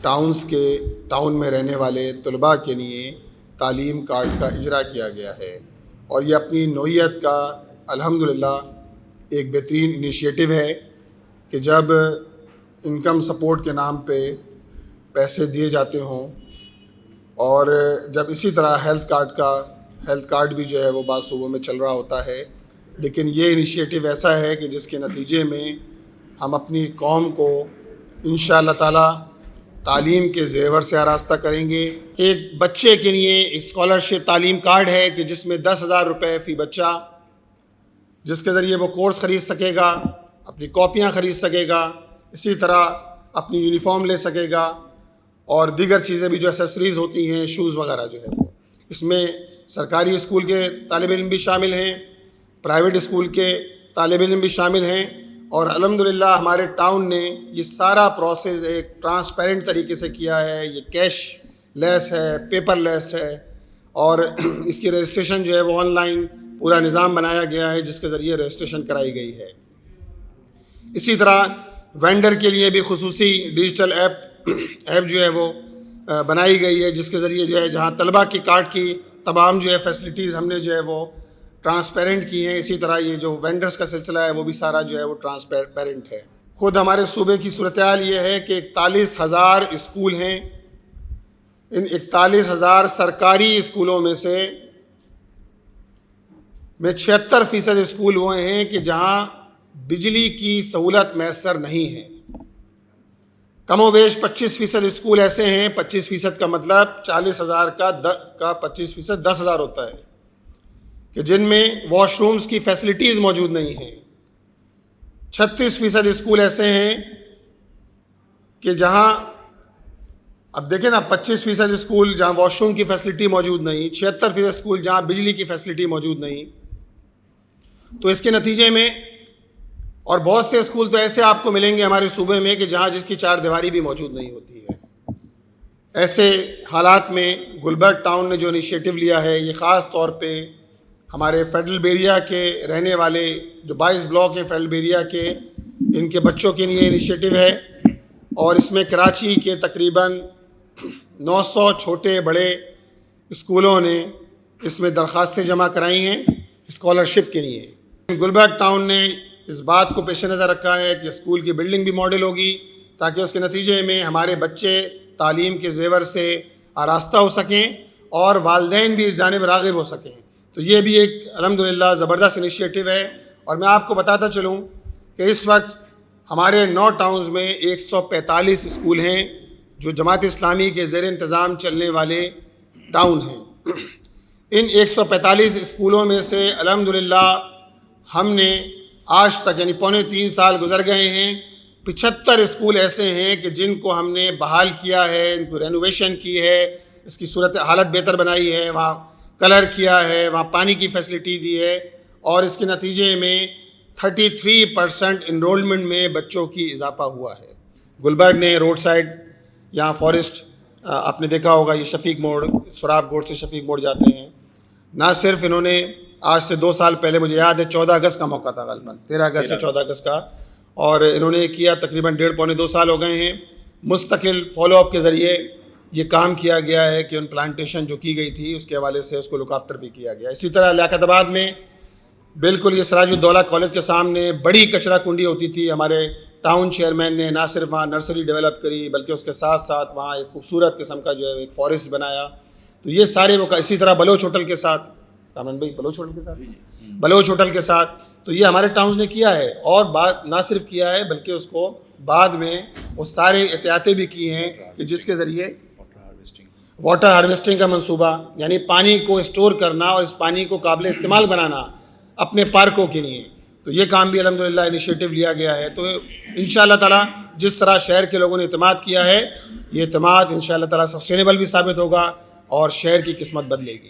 Town میں رہنے والے طلباء کے لیے تعلیم کارڈ کا اجرا کیا گیا ہے، اور یہ اپنی نوعیت کا الحمدللہ ایک بہترین انیشیٹو ہے کہ جب انکم سپورٹ کے نام پہ پیسے دیے جاتے ہوں، اور جب اسی طرح ہیلتھ کارڈ بھی جو ہے وہ بعض صوبوں میں چل رہا ہوتا ہے، لیکن یہ انیشیٹو ایسا ہے کہ جس کے نتیجے میں ہم اپنی قوم کو انشاءاللہ تعالی تعلیم کے زیور سے آراستہ کریں گے۔ ایک بچے کے لیے ایک اسکالرشپ تعلیم کارڈ ہے کہ جس میں 10,000 روپے فی بچہ، جس کے ذریعے وہ کورس خرید سکے گا، اپنی کاپیاں خرید سکے گا، اسی طرح اپنی یونیفارم لے سکے گا، اور دیگر چیزیں بھی جو ایسیسریز ہوتی ہیں، شوز وغیرہ جو ہے وہ۔ اس میں سرکاری اسکول کے طالب علم بھی شامل ہیں، پرائیویٹ اسکول کے طالب علم بھی شامل ہیں، اور الحمدللہ ہمارے ٹاؤن نے یہ سارا پروسیس ایک ٹرانسپیرنٹ طریقے سے کیا ہے۔ یہ کیش لیس ہے، پیپر لیس ہے، اور اس کی رجسٹریشن جو ہے وہ آن لائن پورا نظام بنایا گیا ہے جس کے ذریعے رجسٹریشن کرائی گئی ہے۔ اسی طرح وینڈر کے لیے بھی خصوصی ڈیجیٹل ایپ جو ہے وہ بنائی گئی ہے، جس کے ذریعے جو ہے جہاں طلباء کی کارڈ کی تمام جو ہے فیسلٹیز ہم نے جو ہے وہ ٹرانسپیرنٹ کی ہیں، اسی طرح یہ جو وینڈرز کا سلسلہ ہے وہ بھی سارا جو ہے وہ ٹرانسپیرنٹ ہے۔ خود ہمارے صوبے کی صورتحال یہ ہے کہ 41,000 اسکول ہیں۔ ان 41,000 سرکاری اسکولوں میں سے 76% اسکول وہ ہیں کہ جہاں بجلی کی سہولت میسر نہیں ہے۔ کم و بیش 25% اسکول ایسے ہیں، 25% کا مطلب 40,000 کا 25% 10,000 ہوتا ہے، کہ جن میں واش رومز کی فیسلٹیز موجود نہیں ہیں۔ 36% اسکول ایسے ہیں کہ جہاں اب دیکھیں نا، 25% اسکول جہاں واش روم کی فیسلٹی موجود نہیں، 76% اسکول جہاں بجلی کی فیسلٹی موجود نہیں، تو اس کے نتیجے میں، اور بہت سے اسکول تو ایسے آپ کو ملیں گے ہمارے صوبے میں کہ جہاں جس کی چار دیواری بھی موجود نہیں ہوتی ہے۔ ایسے حالات میں گلبرگ ٹاؤن نے جو انیشیٹو لیا ہے، یہ خاص طور پہ ہمارے فیڈرل بیریا کے رہنے والے جو 22 بلاک ہیں فیڈرل بیریا کے، ان کے بچوں کے لیے انیشیٹو ہے، اور اس میں کراچی کے تقریباً 900 چھوٹے بڑے اسکولوں نے اس میں درخواستیں جمع کرائی ہیں اسکالرشپ کے لیے۔ گلبرگ ٹاؤن نے اس بات کو پیش نظر رکھا ہے کہ اسکول کی بلڈنگ بھی ماڈل ہوگی، تاکہ اس کے نتیجے میں ہمارے بچے تعلیم کے زیور سے آراستہ ہو سکیں اور والدین بھی اس جانب راغب ہو سکیں۔ تو یہ بھی ایک الحمدللہ زبردست انیشیٹو ہے۔ اور میں آپ کو بتاتا چلوں کہ اس وقت ہمارے 9 ٹاؤنز میں 145 اسکول ہیں جو جماعت اسلامی کے زیر انتظام چلنے والے ٹاؤن ہیں۔ ان 145 اسکولوں میں سے الحمدللہ ہم نے آج تک، یعنی 3.25 سال گزر گئے ہیں، 75 اسکول ایسے ہیں کہ جن کو ہم نے بحال کیا ہے، ان کو رینوویشن کی ہے، اس کی صورت حالت بہتر بنائی ہے، وہاں کلر کیا ہے، وہاں پانی کی فیسلٹی دی ہے، اور اس کے نتیجے میں 33% انرولمنٹ میں بچوں کی اضافہ ہوا ہے۔ گلبرگ نے روڈ سائڈ، یہاں فارسٹ آپ نے دیکھا ہوگا، یہ شفیق موڑ، سراب گوڑ سے شفیق موڑ جاتے ہیں، نہ صرف انہوں نے آج سے 2 سال پہلے، مجھے یاد ہے 14 اگست کا موقع تھا غالباً، 13 اگست سے 14 اگست کا، اور انہوں نے کیا تقریباً 1.5-2 سال ہو گئے ہیں۔ مستقل فالو اپ کے ذریعے یہ کام کیا گیا ہے کہ ان پلانٹیشن جو کی گئی تھی اس کے حوالے سے اس کو لک آفٹر بھی کیا گیا۔ اسی طرح لیاقت آباد میں بالکل یہ سراج الدولہ کالج کے سامنے بڑی کچرا کنڈی ہوتی تھی، ہمارے ٹاؤن چیئرمین نے نہ صرف وہاں نرسری ڈیولپ کری بلکہ اس کے ساتھ ساتھ وہاں ایک خوبصورت قسم کا جو ہے ایک فارسٹ بنایا۔ تو یہ سارے اسی طرح بلوچ ہوٹل کے ساتھ، کامران بھائی بلوچ ہوٹل کے ساتھ، تو یہ ہمارے ٹاؤنز نے کیا ہے، اور بات نہ صرف کیا ہے بلکہ اس کو بعد میں وہ سارے احتیاطیں بھی کی ہیں کہ جس کے ذریعے واٹر ہارویسٹنگ کا منصوبہ، یعنی پانی کو اسٹور کرنا اور اس پانی کو قابل استعمال بنانا اپنے پارکوں کے لیے، تو یہ کام بھی الحمدللہ انیشیٹو لیا گیا ہے۔ تو انشاءاللہ تعالی جس طرح شہر کے لوگوں نے اعتماد کیا ہے، یہ اعتماد انشاءاللہ تعالی سسٹینیبل بھی ثابت ہوگا اور شہر کی قسمت بدلے گی۔